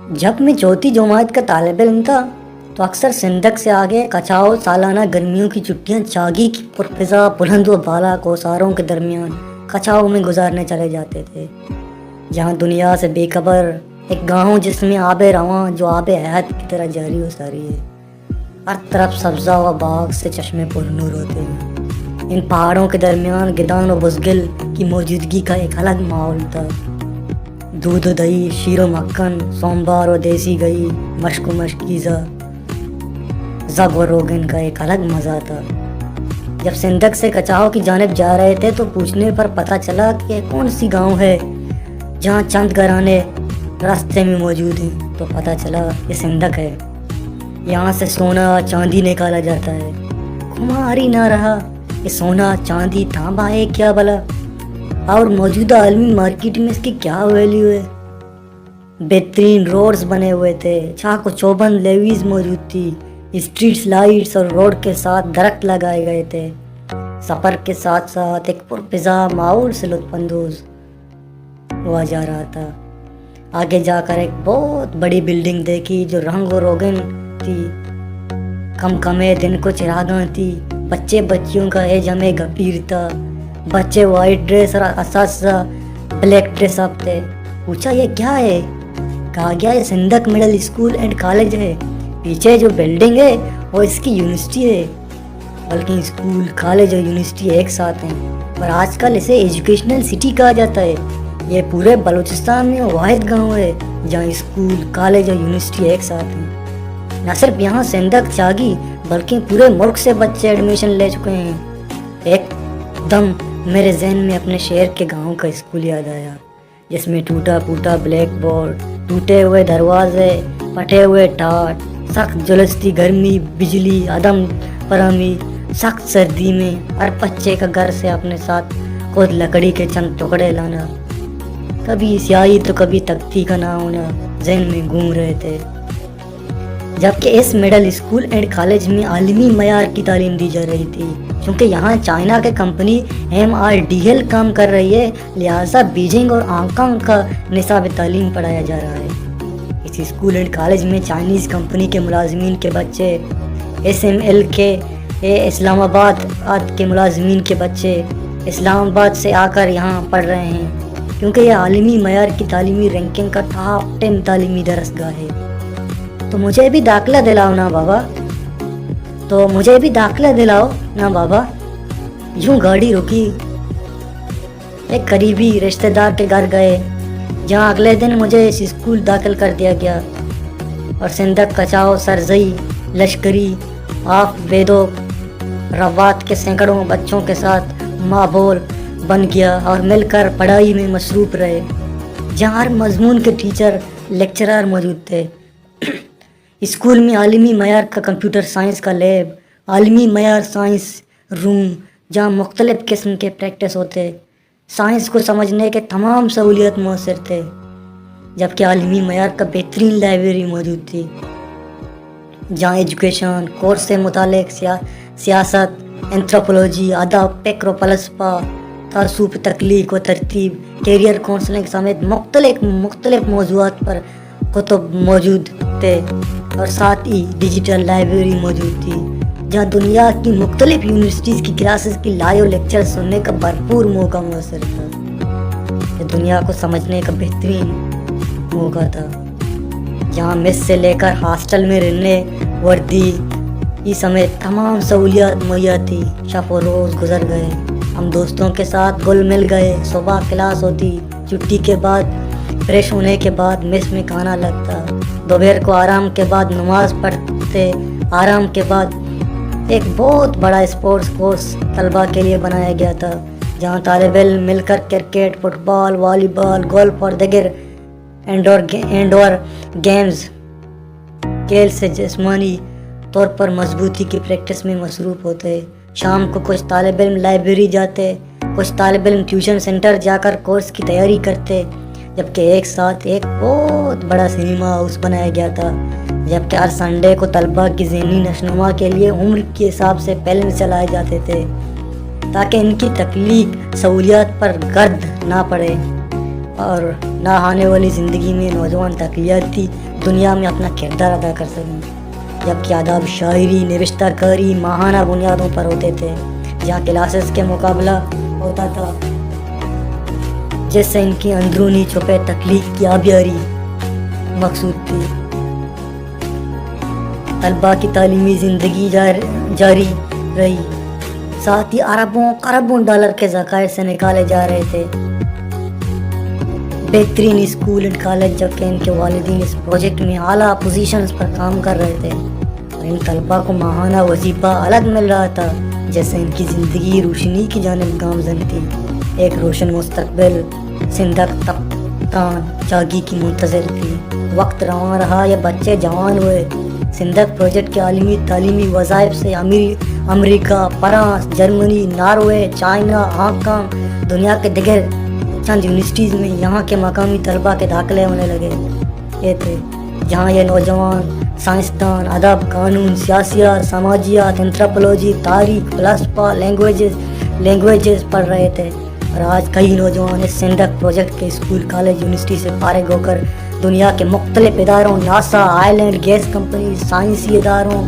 जब मैं चौथी जमात का तालिब इल्म था तो अक्सर सिंधक से आगे कचाओ सालाना गर्मियों की छुट्टियां चागी की पुरफिजा बुलंद व बाला कोसारों के दरमियान कचाओ में गुजारने चले जाते थे, जहां दुनिया से बेखबर एक गाँव जिसमें आब रवां जो आब हयात की तरह जारी व सारी है। हर तरफ सब्जा व बाग से चश्मे पुरनूर होते हैं। इन पहाड़ों के दरमियान गिदान व बुज़गिल की मौजूदगी का एक अलग माहौल था। दूध व दही, शीर व मक्खन, सोमवार व देसी गई, मश्क व मशकीज़ा, ज़ग व रोगन का एक अलग मज़ा था। जब सिंधक से कचाओ की जानिब जा रहे थे तो पूछने पर पता चला कि कौन सी गांव है जहां चंद घराने रास्ते में मौजूद हैं, तो पता चला ये सिंधक है। यहाँ से सोना चांदी निकाला जाता है। खुमार ही ना रहा ये सोना चांदी तांबा है क्या भला, और मौजूदा आलमी मार्केट में इसकी क्या वैल्यू है। बेहतरीन रोड्स बने हुए थे, चाक व चौबंद लेवीज मौजूद थी, स्ट्रीट्स लाइट्स और रोड के साथ दरख्त लगाए गए थे। सफ़र के साथ साथ एक पुरफिजा माहौल से लुत्फानंदोज हुआ जा रहा था। आगे जाकर एक बहुत बड़ी बिल्डिंग देखी जो रंग व रोगन थी, कम कमे दिन को चिरागां थी। बच्चे बच्चियों का एजमे गंभीर था। बच्चे वाइट ड्रेस और असासा ब्लैक ड्रेस अप थे। पूछा ये क्या है, कहा गया ये सिंधक मिडिल स्कूल एंड कॉलेज है। पीछे जो बिल्डिंग है वो इसकी यूनिवर्सिटी है, बल्कि स्कूल कॉलेज और यूनिवर्सिटी एक साथ हैं, पर आजकल इसे एजुकेशनल सिटी कहा जाता है। ये पूरे बलूचिस्तान में वाहिद गांव है जहाँ स्कूल कॉलेज और यूनिवर्सिटी एक साथ हैं। न सिर्फ यहाँ सिंधक चागी बल्कि पूरे मुल्क से बच्चे एडमिशन ले चुके हैं। एकदम मेरे जहन में अपने शहर के गांव का स्कूल याद आया, जिसमें टूटा फूटा ब्लैक बोर्ड, टूटे हुए दरवाजे, फटे हुए टाट, सख्त जुलस्ती गर्मी, बिजली अदम फरामी, सख्त सर्दी में हर बच्चे का घर से अपने साथ खुद लकड़ी के चंद टुकड़े लाना, कभी स्याही तो कभी तख्ती का ना होना जहन में घूम रहे थे। जबकि इस मिडिल स्कूल एंड कॉलेज में आलमी मयार की तालीम दी जा रही थी, क्योंकि यहाँ चाइना के कंपनी MRDL काम कर रही है, लिहाजा बीजिंग और हांगकांग का निसाब तालीम पढ़ाया जा रहा है। इस स्कूल एंड कॉलेज में चाइनीज़ कंपनी के मुलाजमीन के बच्चे, SML के इस्लामाबाद के मुलाजमीन के बच्चे इस्लामाबाद से आकर यहाँ पढ़ रहे हैं, क्योंकि यह आलमी मयार की तालीमी रैंकिंग का टॉप 10 तालीमी दरसगाह है। तो मुझे भी दाखिला दिलाओ ना बाबा। यूं गाड़ी रुकी, एक करीबी रिश्तेदार के घर गए, जहां अगले दिन मुझे इस स्कूल दाखिल कर दिया गया। और सिंधक कचाओ सरजई लश्करी आफ बेदो रवात के सैकड़ों बच्चों के साथ माहौल बन गया और मिलकर पढ़ाई में मसरूफ़ रहे, जहाँ हर मजमून के टीचर लेक्चरर मौजूद थे। स्कूल में आलमी मयार का कंप्यूटर साइंस का लैब, आलमी मयार साइंस रूम जहाँ मुख्तलिफ़ किस्म के प्रैक्टिस होते, साइंस को समझने के तमाम सहूलियत मौसर थे, जबकि आलमी मयार का बेहतरीन लाइब्रेरी मौजूद थी, जहाँ एजुकेशन कोर्स से मुतालिक सियासत, एंथ्रोपोलॉजी, अदब, फ़िक्र, फ़लसफ़ा, तासुफ़, तख्लीक व तरतीब, कैरियर काउंसलिंग समेत मुख्तलिफ़ मौज़ूआत पर कुतुब मौजूद थे। और साथ ही डिजिटल लाइब्रेरी मौजूद थी, जहाँ दुनिया की मुख्तलिफ यूनिवर्सिटीज़ की क्लासेस की लाइव लेक्चर सुनने का भरपूर मौका मुयसर था। ये दुनिया को समझने का बेहतरीन मौका था, जहाँ मेस से लेकर हॉस्टल में रहने, वर्दी इस समेत तमाम सहूलियत मुहैया थी। शब और रोज़ गुजर गए, हम दोस्तों के साथ घुल मिल गए। सुबह क्लास होती, छुट्टी के बाद फ्रेश होने के बाद मेस में खाना लगता, दोपहर को आराम के बाद नमाज पढ़ते, आराम के बाद एक बहुत बड़ा स्पोर्ट्स कोर्स तलबा के लिए बनाया गया था, जहां तालिब इल्म मिलकर क्रिकेट, फुटबॉल, वॉलीबॉल, गोल्फ और दीगर इंडोर गेम्स खेल से जिस्मानी तौर पर मजबूती की प्रैक्टिस में मसरूफ़ होते। शाम को कुछ तालिब इल्म लाइब्रेरी जाते, कुछ तालिब इल्म ट्यूशन सेंटर जाकर कोर्स की तैयारी करते, जबकि एक साथ एक बहुत बड़ा सिनेमा हाउस बनाया गया था, जबकि हर संडे को तलबा की ज़हनी नशनुमा के लिए उम्र के हिसाब से फिल्म चलाए जाते थे, ताकि इनकी तकलीफ सहूलियात पर गर्द ना पड़े और ना आने वाली ज़िंदगी में नौजवान तकलीफ थी دنیا میں اپنا کردار ادا کر سکیں، جبکہ آداب شاعری نوشتہ کاری ماہانہ بنیادوں پر ہوتے تھے، جہاں کلاسز کے مقابلہ ہوتا تھا، جس سے ان کی اندرونی چھپے تخلیق کی آبیاری مقصود تھی۔ طلباء کی تعلیمی زندگی جاری رہی، ساتھ ہی اربوں خربوں ڈالر کے ذخائر سے نکالے جا رہے تھے۔ بہترین اسکول اینڈ کالج، جبکہ ان کے والدین اس پروجیکٹ میں اعلیٰ پوزیشنز پر کام کر رہے تھے، اور ان طلباء کو ماہانہ وظیفہ الگ مل رہا تھا، جیسے ان کی زندگی روشنی کی جانب گامزن تھی۔ ایک روشن مستقبل سندھ کپتان چاگی کی منتظر تھی۔ وقت رواں رہا یا بچے جوان ہوئے، سندھ پروجیکٹ کے عالمی تعلیمی وظائف سے امریکہ، فرانس، جرمنی، ناروے، چائنا، ہانگ کانگ، دنیا کے دیگر چند یونیورسٹیز میں یہاں کے مقامی طلباء کے داخلے ہونے لگے یہ تھے، جہاں یہ نوجوان سائنسدان، ادب، قانون، سیاسیات، سماجیات، انتھروپولوجی، تاریخ، فلسفہ، لینگویجز پڑھ رہے تھے۔ اور آج کئی نوجوان اس سندھ پروجیکٹ کے اسکول، کالج، یونیورسٹی سے فارغ ہو کر دنیا کے مختلف اداروں، ناسا، آئرلینڈ گیس کمپنی، سائنسی اداروں،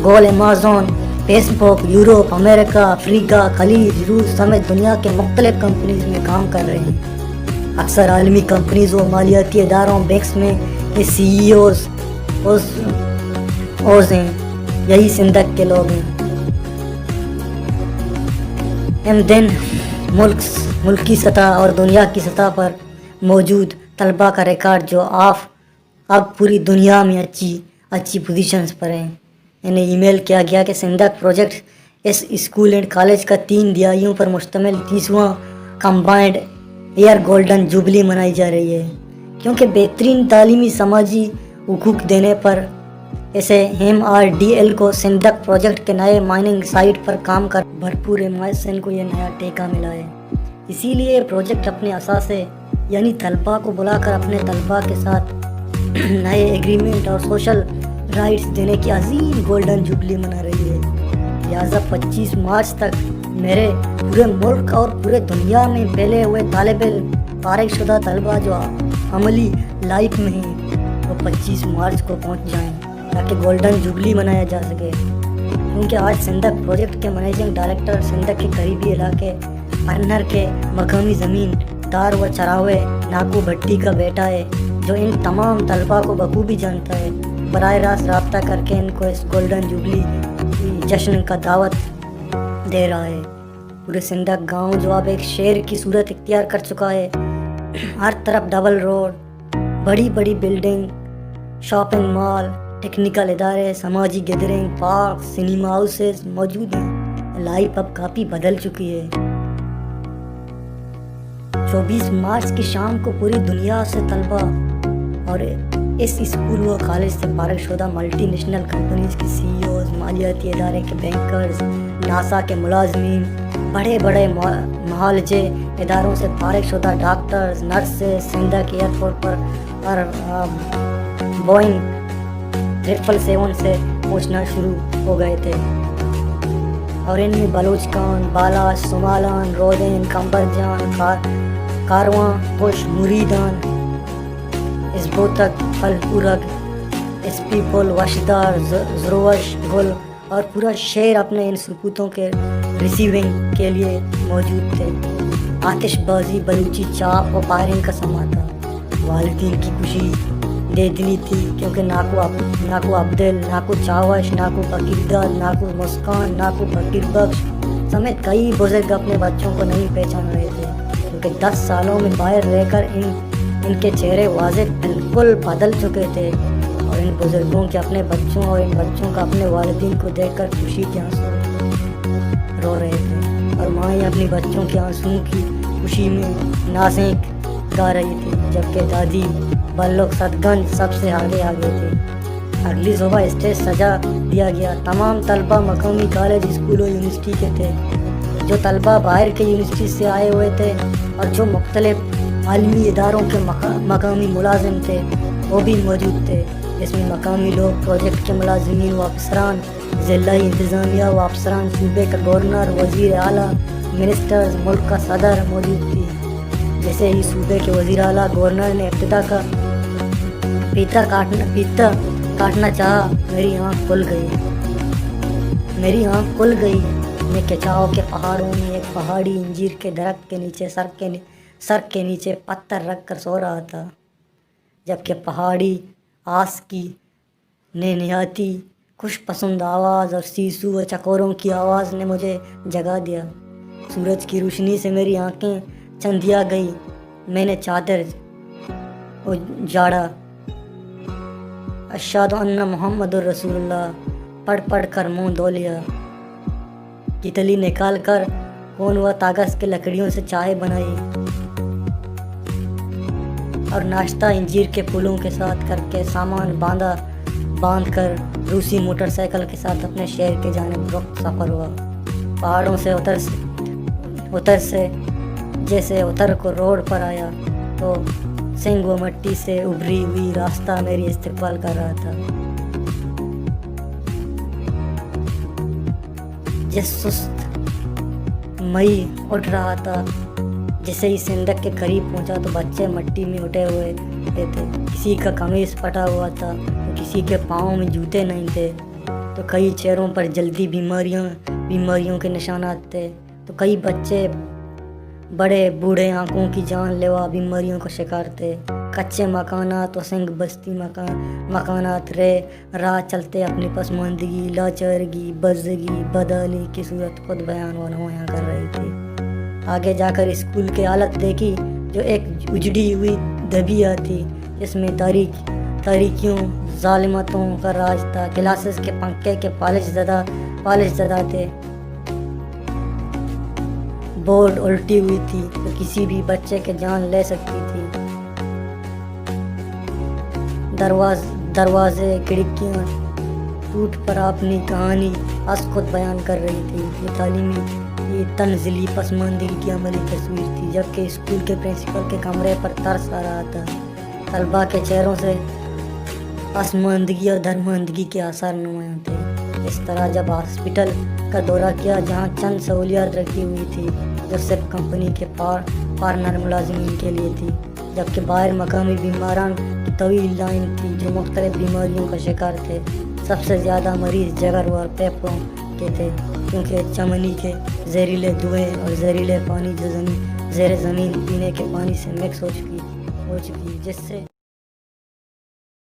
گول ایمیزون، فیس بک، یورپ، امریکہ، افریقہ، خلیج، روس سمیت دنیا کے مختلف کمپنیز میں کام کر رہے ہیں۔ اکثر عالمی کمپنیز و مالیاتی اداروں، بینکس میں یہ سی ای اوز ہیں، یہی سندھ کے لوگ ہیں۔ دن ملکی سطح اور دنیا کی سطح پر موجود طلباء کا ریکارڈ جو اب پوری دنیا میں اچھی پوزیشنز پر ہیں۔ انہیں ای میل کیا گیا کہ سندھ پروجیکٹ اس اسکول اینڈ کالج کا 3 دہائیوں پر مشتمل 30واں کمبائنڈ ایئر گولڈن جوبلی منائی جا رہی ہے، کیونکہ بہترین تعلیمی سماجی حقوق دینے پر اسے MRDL کو سندھ پروجیکٹ کے نئے مائننگ سائٹ پر کام کر بھرپور حمایت سے ان کو یہ نیا ٹیکہ ملا ہے۔ اسی لیے یہ پروجیکٹ اپنے اثاثے یعنی طلباء کو بلا کر اپنے طلباء کے ساتھ نئے ایگریمنٹ اور سوشل رائٹس دینے کی عظیم گولڈن جوبلی منا رہی ہے۔ لہٰذا 25 مارچ تک میرے پورے ملک اور پورے دنیا میں پھیلے ہوئے طالب علم، فارغ شدہ طلباء جو عملی لائف میں ہیں، وہ 25 مارچ کو پہنچ جائیں تاکہ گولڈن جوبلی منایا جا سکے، کیونکہ آج سندھ پروجیکٹ کے منیجنگ ڈائریکٹر سندھ کے قریبی علاقے پرنر کے مقامی زمین دار و چراوے ناکو بھٹی کا بیٹا ہے، جو ان تمام طلباء کو بخوبی جانتا ہے، براہ راست رابطہ کر کے ان کو اس گولڈن جوبلی جشن کا دعوت دے رہا ہے۔ پورے سندھ گاؤں جو اب ایک شہر کی صورت اختیار کر چکا ہے، ہر طرف ڈبل روڈ، بڑی بڑی بلڈنگ، شاپنگ مال، ٹیکنیکل ادارے، سماجی گیدرنگ، پارک، سنیما ہاؤسز موجود ہیں۔ لائف اب کافی بدل چکی ہے۔ 24 مارچ کی شام کو پوری دنیا سے طلباء اور اس اسکول و کالج سے فارغ شدہ ملٹی نیشنل کمپنیز کی سی ای اوز، مالیاتی ادارے کے بینکرز، ناسا کے ملازمین، بڑے بڑے معالجے اداروں سے فارغ شدہ ڈاکٹرز، نرسز سندھ کے ایئرپورٹ پر اور بوئنگ 777 سے پہنچنا شروع ہو گئے تھے، اور ان میں بلوچستان، بالاش، سمالان، رودین، کمبرجان، کارواں پوش، مریدان، ازبوتک، پلپورگ، اسپی پل، وشدار، زروش گل اور پورا شہر اپنے ان سکوتوں کے ریسیونگ کے لیے موجود تھے۔ آتش بازی، بلوچی چاپ و فائرنگ کا سما تھا۔ والدین کی خوشی دے دلی تھی، کیونکہ ناکو عبدل، ناکو چاوش، ناکو فقیرداد، ناکو مسکان، ناکو فقیر بخش سمیت کئی بزرگ اپنے بچوں کو نہیں پہچان رہے تھے، کیونکہ 10 سالوں میں باہر رہ کر ان کے چہرے واضح بالکل بدل چکے تھے، اور ان بزرگوں کے اپنے بچوں اور ان بچوں کا اپنے والدین کو دیکھ کر خوشی کے آنسو رو رہے تھے، اور مائیں اپنی بچوں کے آنسوؤں کی خوشی میں نعتیں گا رہی تھی، جبکہ دادی بلوک ستگنج سب سے آگے تھے۔ اگلی صبح اسٹیج سجا دیا گیا۔ تمام طلباء مقامی کالج، اسکول و یونیورسٹی کے تھے۔ جو طلباء باہر کے یونیورسٹی سے آئے ہوئے تھے اور جو مختلف عالمی اداروں کے مقامی ملازم تھے وہ بھی موجود تھے، اس میں مقامی لوگ، پروجیکٹ کے ملازمین و افسران، ضلعی انتظامیہ و افسران، صوبے کا گورنر، وزیر اعلیٰ، منسٹرز، ملک کا صدر موجود تھی۔ جیسے ہی صوبے کے وزیر اعلیٰ گورنر نے ابتدا کا फीता काटना चाहा, मेरी आँख खुल गई। मैं कचाव के पहाड़ों में एक पहाड़ी अंजीर के दरख्त के नीचे सर के नीचे पत्थर रख कर सो रहा था, जबकि पहाड़ी आस की नहाती खुश पसंद आवाज़ और सीसू व चकोरों की आवाज़ ने मुझे जगा दिया। सूरज की रोशनी से मेरी आंखें चंदिया गई। मैंने चादर उजाड़ा, अशहदु अन्ना मुहम्मदुर रसूलुल्लाह पढ़ कर मुँह धो लिया। कितली निकाल कर कोन व कागज़ के लकड़ियों से चाय बनाई और नाश्ता इंजीर के फूलों के साथ करके सामान बांध कर रूसी मोटरसाइकिल के साथ अपने शहर के जानिब रुख सफ़र हुआ। पहाड़ों से जैसे उतर को रोड पर आया तो सिंग व मट्टी से उभरी हुई रास्ता मेरी इस्तकबाल कर रहा था। जिस सुस्त मई उठ रहा था, जैसे ही सिंदक के करीब पहुंचा तो बच्चे मट्टी में उठे हुए थे। किसी का कमीज फटा हुआ था तो किसी के पाँव में जूते नहीं थे, तो कई चेहरों पर जल्दी बीमारियों के निशानात थे, तो कई बच्चे बड़े बूढ़े आंखों की जानलेवा बीमारियों का शिकार थे। कच्चे मकानात व सिंग बस्ती मकानात राह चलते अपनी पसमानदगी, लाचारगी, बज़गी, बदहाली की सूरत खुद बयान व नमायां कर रही थी। आगे जाकर स्कूल की हालत देखी, जो एक उजड़ी हुई दबिया थी जिसमें तारीकियों जालिमतों का राज था। क्लासेस के पंखे के पालिश ज़दा थे, बोर्ड उल्टी हुई थी तो किसी भी बच्चे के जान ले सकती थी। दरवाजे खिड़कियाँ टूट पर अपनी कहानी खुद बयान कर रही थी। ये तंज़िली पसमानदगी की अमली तस्वीर थी, जबकि स्कूल के प्रिंसिपल के कमरे पर तरस आ रहा था। तलबा के चेहरों से पसमानदगी और धर्मांधगी के आसार नुमायां थे। इस तरह जब हॉस्पिटल का दौरा किया, जहां चंद सहूलियात रखी हुई थी जो सिर्फ कंपनी के पार्टनर मुलाजिमीन के लिए थी, जबकि बाहर मकामी बीमारान की तवील लाइन थी जो मुख्तलिफ बीमारियों का शिकार थे। सबसे ज़्यादा मरीज जगर और फेफड़ों के थे, क्योंकि चमनी के जहरीले धुएँ और जहरीले पानी जो ज़ेर ज़मीन पीने के पानी से मिक्स हो चुकी जिससे